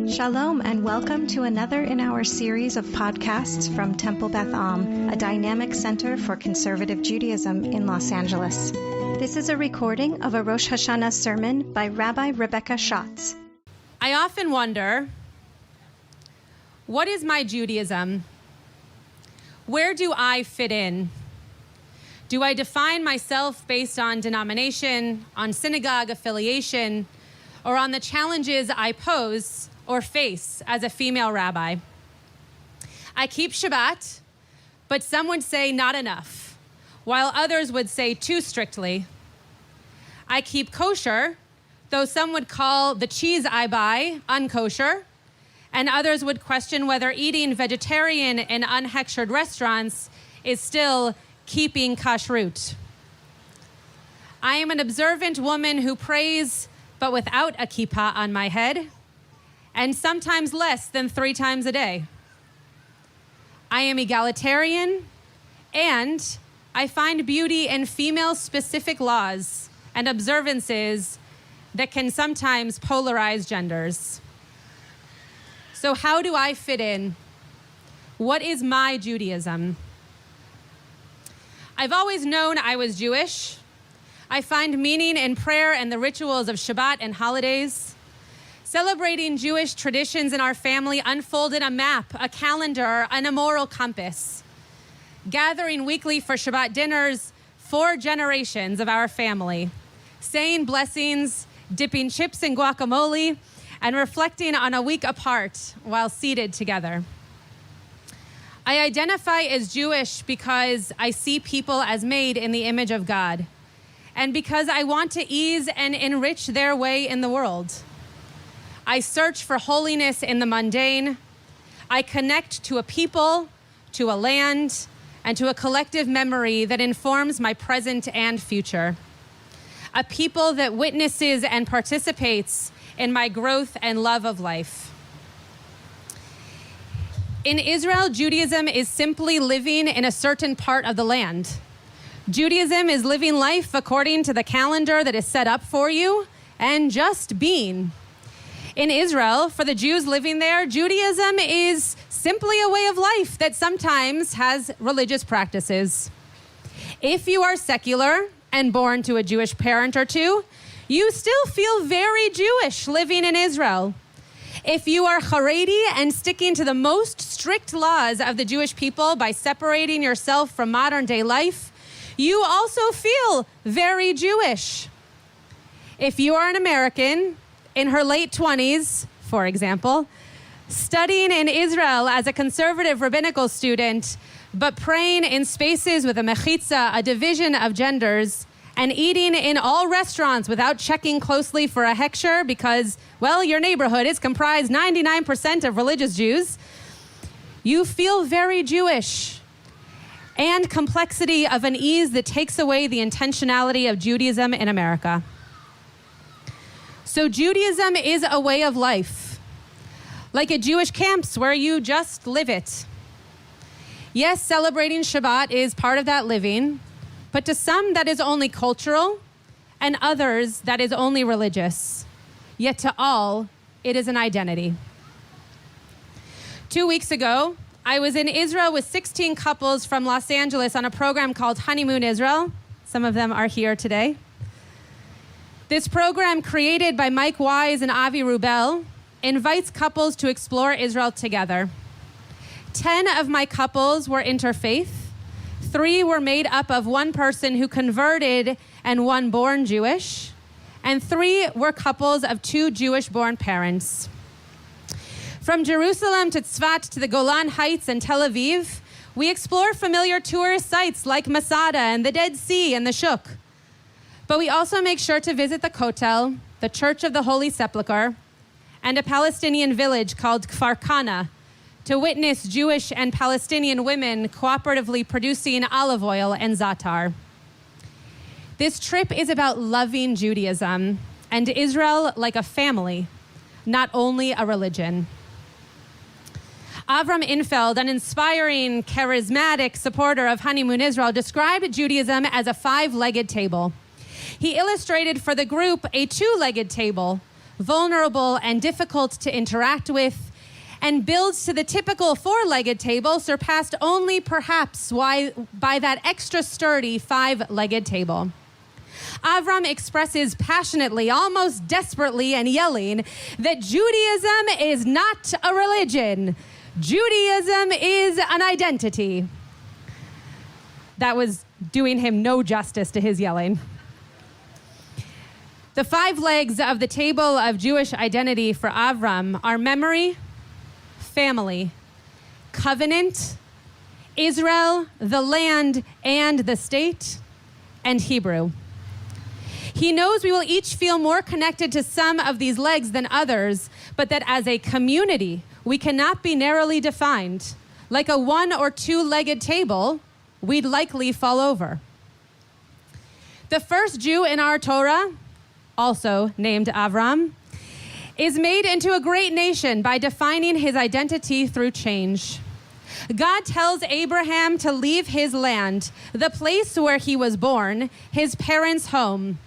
Shalom and welcome to another in our series of podcasts from Temple Beth Am, a dynamic center for conservative Judaism in Los Angeles. This is a recording of a Rosh Hashanah sermon by Rabbi Rebecca Schatz. I often wonder, what is my Judaism? Where do I fit in? Do I define myself based on denomination, on synagogue affiliation, or on the challenges I pose or face as a female rabbi? I keep Shabbat, but some would say not enough, while others would say too strictly. I keep kosher, though some would call the cheese I buy unkosher, and others would question whether eating vegetarian in unhechshered restaurants is still keeping kashrut. I am an observant woman who prays, but without a kippah on my head, and sometimes less than 3 times a day. I am egalitarian, and I find beauty in female-specific laws and observances that can sometimes polarize genders. So how do I fit in? What is my Judaism? I've always known I was Jewish. I find meaning in prayer and the rituals of Shabbat and holidays. Celebrating Jewish traditions in our family unfolded a map, a calendar, and a moral compass. Gathering weekly for Shabbat dinners, 4 generations of our family. Saying blessings, dipping chips in guacamole, and reflecting on a week apart while seated together. I identify as Jewish because I see people as made in the image of God, and because I want to ease and enrich their way in the world. I search for holiness in the mundane. I connect to a people, to a land, and to a collective memory that informs my present and future. A people that witnesses and participates in my growth and love of life. In Israel, Judaism is simply living in a certain part of the land. Judaism is living life according to the calendar that is set up for you and just being. In Israel, for the Jews living there, Judaism is simply a way of life that sometimes has religious practices. If you are secular and born to a Jewish parent or two, you still feel very Jewish living in Israel. If you are Haredi and sticking to the most strict laws of the Jewish people by separating yourself from modern day life, you also feel very Jewish. If you are an American in her late 20s, for example, studying in Israel as a conservative rabbinical student, but praying in spaces with a mechitza, a division of genders, and eating in all restaurants without checking closely for a hechsher because, well, your neighborhood is comprised 99% of religious Jews, you feel very Jewish. And complexity of an ease that takes away the intentionality of Judaism in America. So Judaism is a way of life, like at Jewish camps where you just live it. Yes, celebrating Shabbat is part of that living, but to some that is only cultural, and others that is only religious. Yet to all, it is an identity. 2 weeks ago, I was in Israel with 16 couples from Los Angeles on a program called Honeymoon Israel. Some of them are here today. This program, created by Mike Wise and Avi Rubel, invites couples to explore Israel together. 10 of my couples were interfaith. 3 were made up of 1 person who converted and 1 born Jewish, and 3 were couples of 2 Jewish-born parents. From Jerusalem to Tzfat to the Golan Heights and Tel Aviv, we explore familiar tourist sites like Masada and the Dead Sea and the Shuk. But we also make sure to visit the Kotel, the Church of the Holy Sepulchre, and a Palestinian village called Kfar Kana, to witness Jewish and Palestinian women cooperatively producing olive oil and za'atar. This trip is about loving Judaism and Israel like a family, not only a religion. Avram Infeld, an inspiring, charismatic supporter of Honeymoon Israel, described Judaism as a 5-legged table. He illustrated for the group a 2-legged table, vulnerable and difficult to interact with, and builds to the typical four-legged table, surpassed only perhaps by that extra sturdy five-legged table. Avram expresses passionately, almost desperately and yelling, that Judaism is not a religion. Judaism is an identity. That was doing him no justice to his yelling. The five legs of the table of Jewish identity for Avram are memory, family, covenant, Israel, the land and the state, and Hebrew. He knows we will each feel more connected to some of these legs than others, but that as a community, we cannot be narrowly defined. Like a one or two-legged table, we'd likely fall over. The first Jew in our Torah, also named Avram, is made into a great nation by defining his identity through change. God tells Abraham to leave his land, the place where he was born, his parents' home.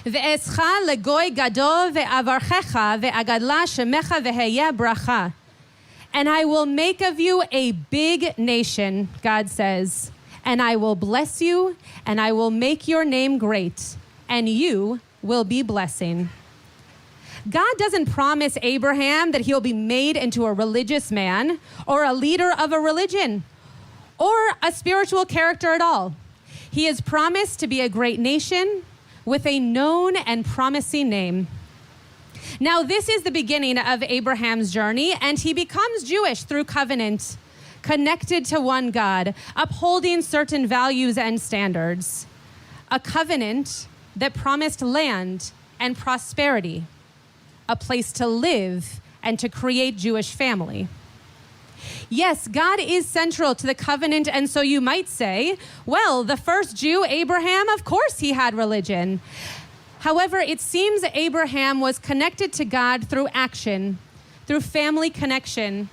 Ve'escha legoy gadol ve'avarchecha ve'agadla shemecha ve'heya bracha. And I will make of you a big nation, God says, and I will bless you, and I will make your name great, and you will be blessing. God doesn't promise Abraham that he'll be made into a religious man or a leader of a religion or a spiritual character at all. He is promised to be a great nation with a known and promising name. Now, this is the beginning of Abraham's journey, and he becomes Jewish through covenant, connected to one God, upholding certain values and standards. A covenant that promised land and prosperity, a place to live and to create Jewish family. Yes, God is central to the covenant, and so you might say, well, the first Jew, Abraham, of course he had religion. However, it seems Abraham was connected to God through action, through family connection,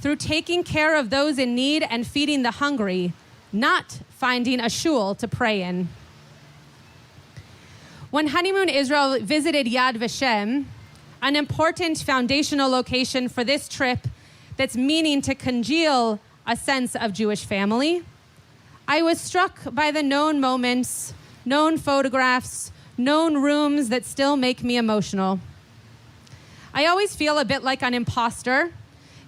through taking care of those in need and feeding the hungry, not finding a shul to pray in. When Honeymoon Israel visited Yad Vashem, an important foundational location for this trip that's meaning to congeal a sense of Jewish family, I was struck by the known moments, known photographs, known rooms that still make me emotional. I always feel a bit like an imposter,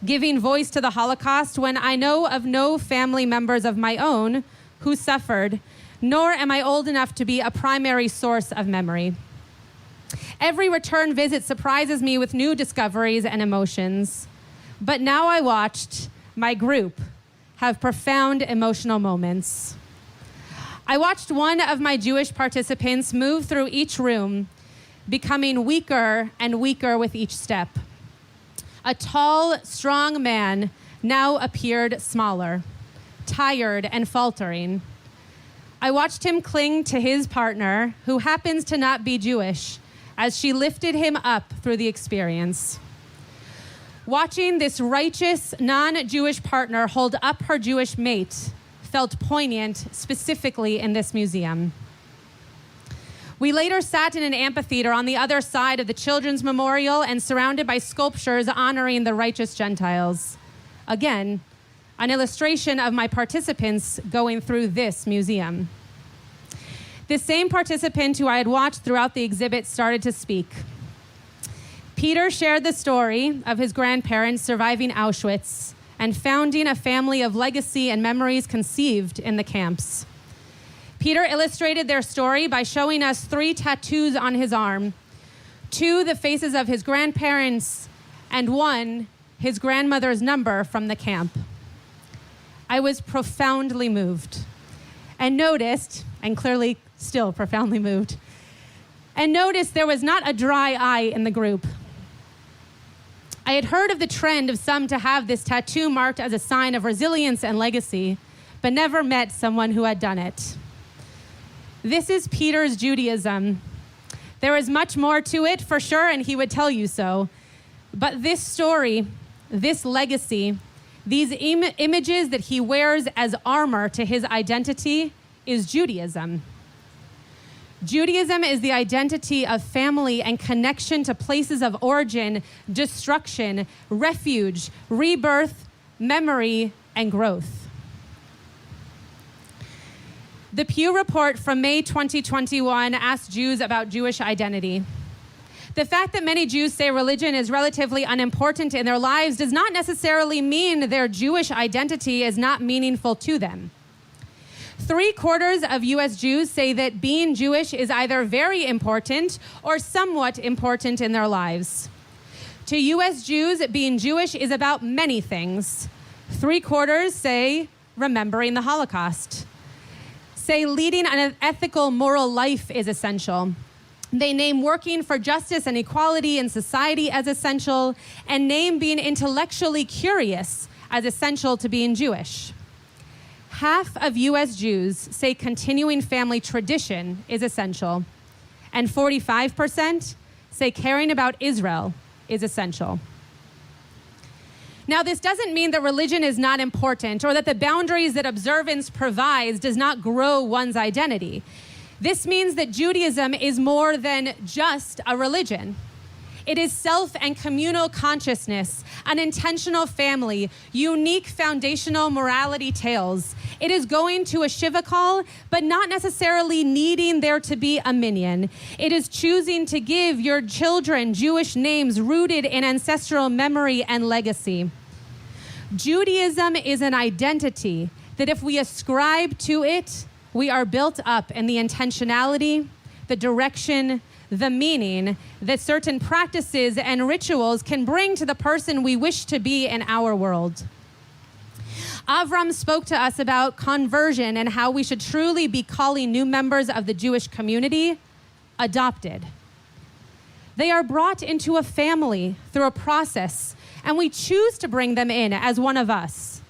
giving voice to the Holocaust when I know of no family members of my own who suffered, nor am I old enough to be a primary source of memory. Every return visit surprises me with new discoveries and emotions. But now I watched my group have profound emotional moments. I watched one of my Jewish participants move through each room, becoming weaker and weaker with each step. A tall, strong man now appeared smaller, tired and faltering. I watched him cling to his partner, who happens to not be Jewish, as she lifted him up through the experience. Watching this righteous, non-Jewish partner hold up her Jewish mate felt poignant, specifically in this museum. We later sat in an amphitheater on the other side of the Children's Memorial and surrounded by sculptures honoring the righteous Gentiles. Again, an illustration of my participants going through this museum. This same participant who I had watched throughout the exhibit started to speak. Peter shared the story of his grandparents surviving Auschwitz and founding a family of legacy and memories conceived in the camps. Peter illustrated their story by showing us 3 tattoos on his arm, 2 the faces of his grandparents, and 1 his grandmother's number from the camp. I was profoundly moved and noticed, and clearly still profoundly moved, and noticed there was not a dry eye in the group. I had heard of the trend of some to have this tattoo marked as a sign of resilience and legacy, but never met someone who had done it. This is Peter's Judaism. There is much more to it, for sure, and he would tell you so. But this story, this legacy, these images that he wears as armor to his identity is Judaism. Judaism is the identity of family and connection to places of origin, destruction, refuge, rebirth, memory, and growth. The Pew Report from May 2021 asked Jews about Jewish identity. The fact that many Jews say religion is relatively unimportant in their lives does not necessarily mean their Jewish identity is not meaningful to them. 3/4 of U.S. Jews say that being Jewish is either very important or somewhat important in their lives. To U.S. Jews, being Jewish is about many things. 3/4 say remembering the Holocaust. Say leading an ethical, moral life is essential. They name working for justice and equality in society as essential, and name being intellectually curious as essential to being Jewish. Half of U.S. Jews say continuing family tradition is essential, and 45% say caring about Israel is essential. Now, this doesn't mean that religion is not important or that the boundaries that observance provides does not grow one's identity. This means that Judaism is more than just a religion. It is self and communal consciousness, an intentional family, unique foundational morality tales. It is going to a Shiva call, but not necessarily needing there to be a minyan. It is choosing to give your children Jewish names rooted in ancestral memory and legacy. Judaism is an identity that if we ascribe to it, we are built up in the intentionality, the direction, the meaning that certain practices and rituals can bring to the person we wish to be in our world. Avram spoke to us about conversion and how we should truly be calling new members of the Jewish community adopted. They are brought into a family through a process, and we choose to bring them in as one of us.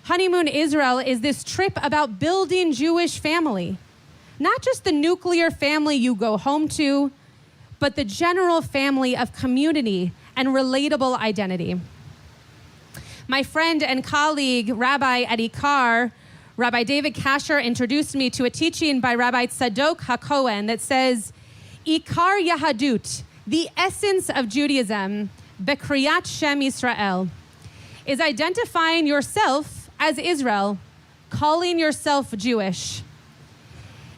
Honeymoon Israel is this trip about building Jewish family. Not just the nuclear family you go home to, but the general family of community and relatable identity. My friend and colleague, Rabbi at Ikar, Rabbi David Kasher, introduced me to a teaching by Rabbi Tzadok HaKohen that says, Ikar Yahadut, the essence of Judaism, Bekriyat Shem Yisrael, is identifying yourself as Israel, calling yourself Jewish.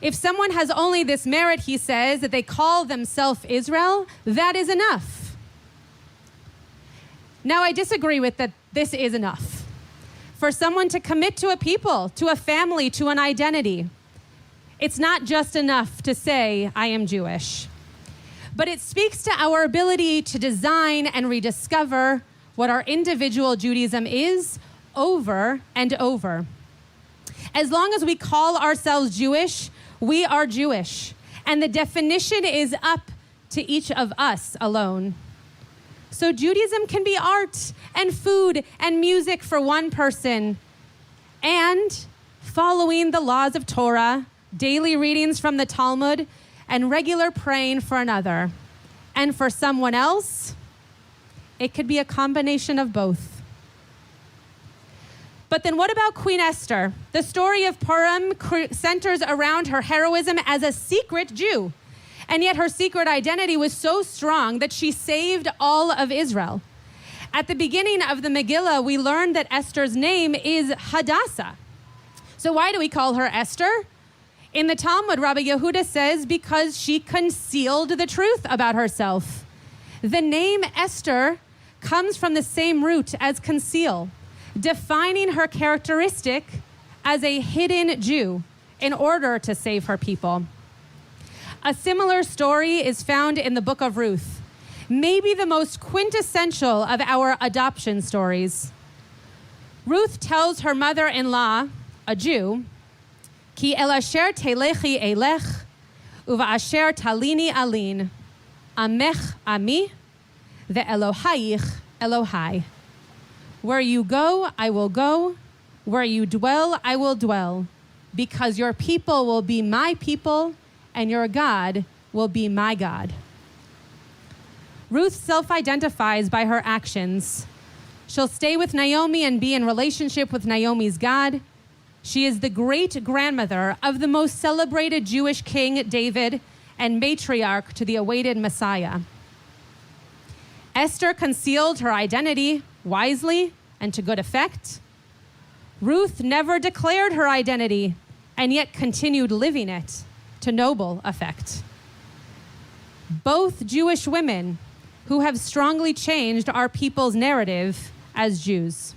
If someone has only this merit, he says, that they call themselves Israel, that is enough. Now, I disagree with that this is enough. For someone to commit to a people, to a family, to an identity, it's not just enough to say, I am Jewish. But it speaks to our ability to design and rediscover what our individual Judaism is over and over. As long as we call ourselves Jewish, we are Jewish, and the definition is up to each of us alone. So Judaism can be art and food and music for one person, and following the laws of Torah, daily readings from the Talmud, and regular praying for another. And for someone else, it could be a combination of both. But then what about Queen Esther? The story of Purim centers around her heroism as a secret Jew. And yet her secret identity was so strong that she saved all of Israel. At the beginning of the Megillah, we learned that Esther's name is Hadassah. So why do we call her Esther? In the Talmud, Rabbi Yehuda says because she concealed the truth about herself. The name Esther comes from the same root as conceal, defining her characteristic as a hidden Jew in order to save her people. A similar story is found in the book of Ruth, maybe the most quintessential of our adoption stories. Ruth tells her mother-in-law, a Jew, Ki el asher telechi elech, uva asher talini alin, amech ami, ve'elohayich Elohai. Where you go, I will go. Where you dwell, I will dwell. Because your people will be my people, and your God will be my God. Ruth self-identifies by her actions. She'll stay with Naomi and be in relationship with Naomi's God. She is the great-grandmother of the most celebrated Jewish king, David, and matriarch to the awaited Messiah. Esther concealed her identity wisely and to good effect. Ruth never declared her identity and yet continued living it to noble effect. Both Jewish women who have strongly changed our people's narrative as Jews.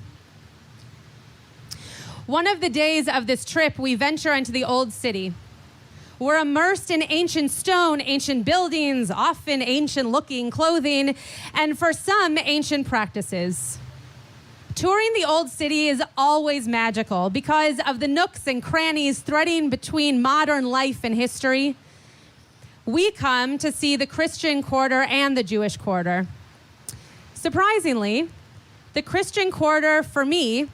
One of the days of this trip, we venture into the old city. We're immersed in ancient stone, ancient buildings, often ancient-looking clothing, and for some, ancient practices. Touring the old city is always magical because of the nooks and crannies threading between modern life and history. We come to see the Christian quarter and the Jewish quarter. Surprisingly, the Christian quarter, for me,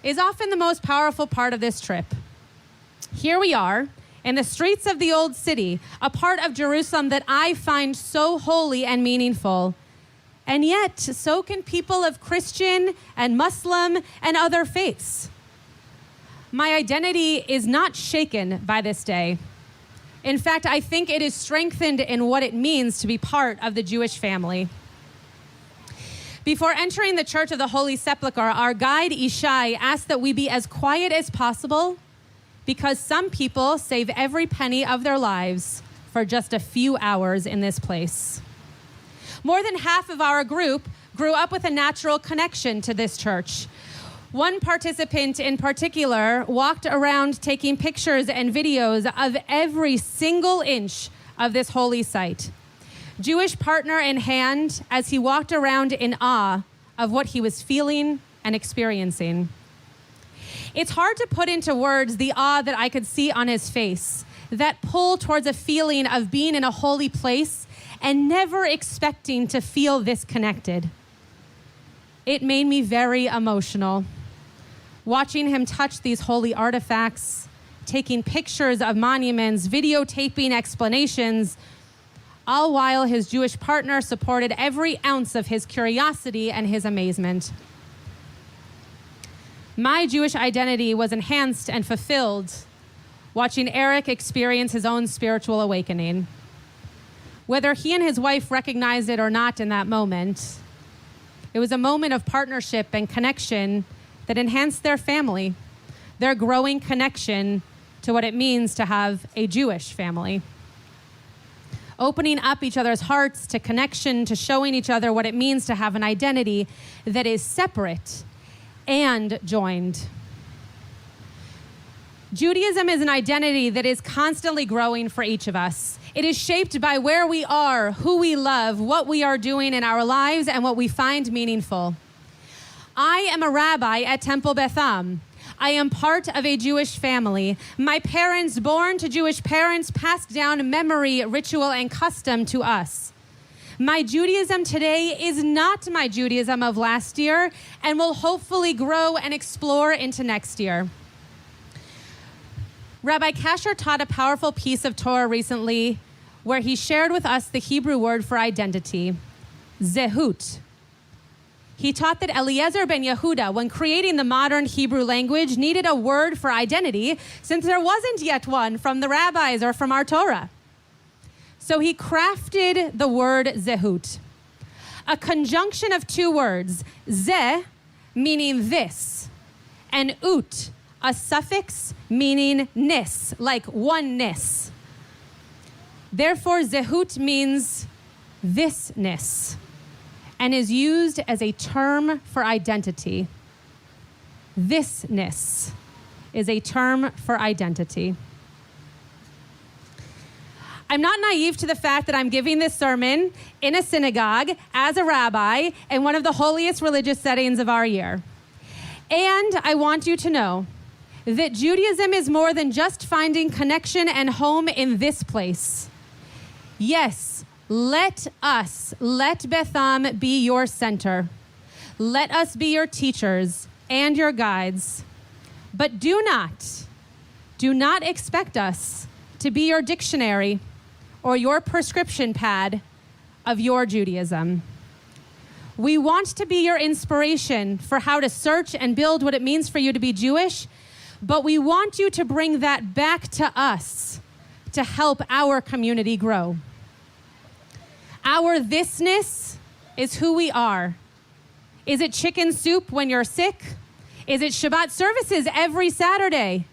is often the most powerful part of this trip. Here we are, in the streets of the old city, a part of Jerusalem that I find so holy and meaningful. And yet, so can people of Christian and Muslim and other faiths. My identity is not shaken by this day. In fact, I think it is strengthened in what it means to be part of the Jewish family. Before entering the Church of the Holy Sepulchre, our guide Ishai asked that we be as quiet as possible because some people save every penny of their lives for just a few hours in this place. More than half of our group grew up with a natural connection to this church. One participant in particular walked around taking pictures and videos of every single inch of this holy site, Jewish partner in hand, as he walked around in awe of what he was feeling and experiencing. It's hard to put into words the awe that I could see on his face, that pull towards a feeling of being in a holy place and never expecting to feel this connected. It made me very emotional. Watching him touch these holy artifacts, taking pictures of monuments, videotaping explanations, all while his Jewish partner supported every ounce of his curiosity and his amazement. My Jewish identity was enhanced and fulfilled watching Eric experience his own spiritual awakening. Whether he and his wife recognized it or not in that moment, it was a moment of partnership and connection that enhanced their family, their growing connection to what it means to have a Jewish family. Opening up each other's hearts to connection, to showing each other what it means to have an identity that is separate and joined. Judaism is an identity that is constantly growing for each of us. It is shaped by where we are, who we love, what we are doing in our lives, and what we find meaningful. I am a rabbi at Temple Beth Am. I am part of a Jewish family. My parents, born to Jewish parents, passed down memory, ritual, and custom to us. My Judaism today is not my Judaism of last year and will hopefully grow and explore into next year. Rabbi Kasher taught a powerful piece of Torah recently where he shared with us the Hebrew word for identity, zehut. He taught that Eliezer ben Yehuda, when creating the modern Hebrew language, needed a word for identity since there wasn't yet one from the rabbis or from our Torah. So he crafted the word zehut, a conjunction of two words, zeh, meaning this, and ut, a suffix meaning nis, like oneness. Therefore, zehut means thisness and is used as a term for identity. Thisness is a term for identity. I'm not naive to the fact that I'm giving this sermon in a synagogue as a rabbi in one of the holiest religious settings of our year. And I want you to know that Judaism is more than just finding connection and home in this place. Yes, let Beth Am be your center. Let us be your teachers and your guides. But do not expect us to be your dictionary or your prescription pad of your Judaism. We want to be your inspiration for how to search and build what it means for you to be Jewish, but we want you to bring that back to us to help our community grow. Our thisness is who we are. Is it chicken soup when you're sick? Is it Shabbat services every Saturday?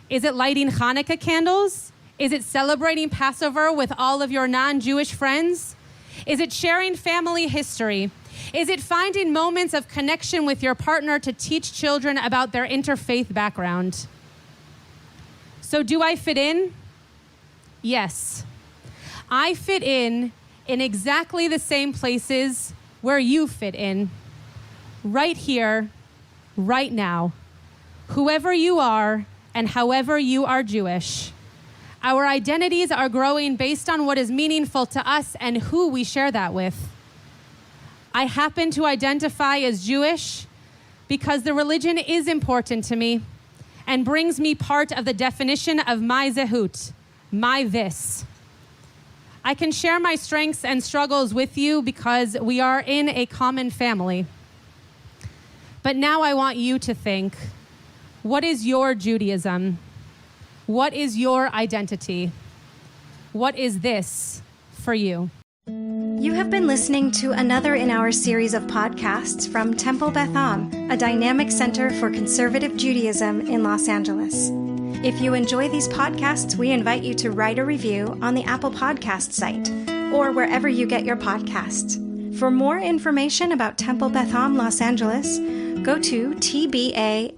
Is it lighting Hanukkah candles? Is it celebrating Passover with all of your non-Jewish friends? Is it sharing family history? Is it finding moments of connection with your partner to teach children about their interfaith background? So do I fit in? Yes. I fit in exactly the same places where you fit in. Right here, right now. Whoever you are and however you are Jewish. Our identities are growing based on what is meaningful to us and who we share that with. I happen to identify as Jewish because the religion is important to me and brings me part of the definition of my zehut, my this. I can share my strengths and struggles with you because we are in a common family. But now I want you to think, what is your Judaism? What is your identity? What is this for you? You have been listening to another in our series of podcasts from Temple Beth Am, a dynamic center for conservative Judaism in Los Angeles. If you enjoy these podcasts, we invite you to write a review on the Apple Podcast site or wherever you get your podcasts. For more information about Temple Beth Am Los Angeles, go to tbala.org.